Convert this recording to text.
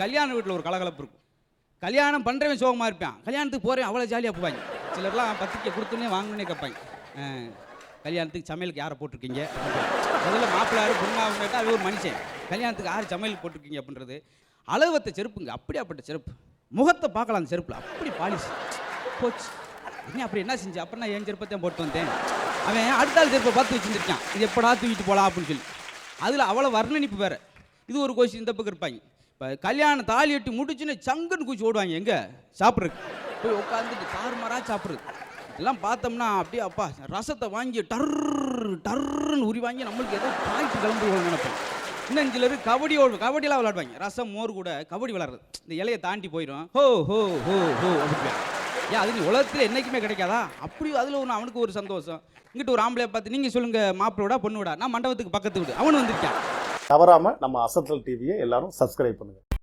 கல்யாண வீட்டில் ஒரு கலகலப்பு இருக்கும். கல்யாணம் பண்ணுறவன் சோகமாக இருப்பான், கல்யாணத்துக்கு போகிறேன் அவ்வளோ ஜாலியாக போவாங்க. சிலர்லாம் பத்திரிக்கை கொடுத்துனே வாங்கணுன்னே கேட்பாங்க. கல்யாணத்துக்கு சமையலுக்கு யாரை போட்டிருக்கீங்க, முதல்ல மாப்பிள்ளை யார் பொண்ணாக கேட்டால் அது ஒரு மனுஷன். கல்யாணத்துக்கு யார் சமையலுக்கு போட்டிருக்கீங்க அப்படின்றது அளவத்த செருப்புங்க, அப்படியாப்பட்ட செருப்பு. முகத்தை பார்க்கலாம் அந்த செருப்பில், அப்படி பாலிஷ் போச்சு. என்ன அப்படி என்ன செஞ்சு அப்புறம் நான் என் செருப்பத்தையும் போட்டு வந்தேன். அவன் அடுத்த ஆள் செருப்பை பார்த்து வச்சுருந்துருக்கான், இது எப்படா தூக்கிட்டு போகலாம் அப்படின்னு சொல்லி. அதில் அவ்வளோ வர்ணனிப்பு வேறு. இது ஒரு கோஷம் இந்த பக்கம் இருப்பாங்க. இப்போ கல்யாணம் தாலி எட்டி முடிச்சுன்னு சங்குன்னு குச்சி ஓடுவாங்க எங்கே சாப்பிட்றதுக்கு, போய் உட்காந்துட்டு தாறுமாறாக சாப்பிட்றது. இதெல்லாம் பார்த்தோம்னா அப்படியே அப்பா ரசத்தை வாங்கி டர்ன்னு உரி வாங்கி நம்மளுக்கு ஏதோ பாய்ச்சி கிளம்பி நினைப்போம். இன்னும் சிலர் கபடியெல்லாம் விளையாடுவாங்க. ரசம் மோர் கூட கபடி விளையாடுறது, இந்த இலையை தாண்டி போயிடும். ஹோ ஹோ ஹோ ஹோ அப்படி. ஏன் அது உலகத்தில் என்றைக்குமே கிடைக்காதா? அப்படி அதில் ஒன்று அவனுக்கு ஒரு சந்தோஷம். இங்கிட்ட ஒரு ஆம்பளையை பார்த்து நீங்கள் சொல்லுங்கள் மாப்பிளோட பொண்ணு விடா, நான் மண்டபத்துக்கு பக்கத்து விடு, அவனு வந்திருக்கான். தவறாம நம்ம அசத்தல் டிவியை எல்லாரும் சப்ஸ்கிரைப் பண்ணுங்க.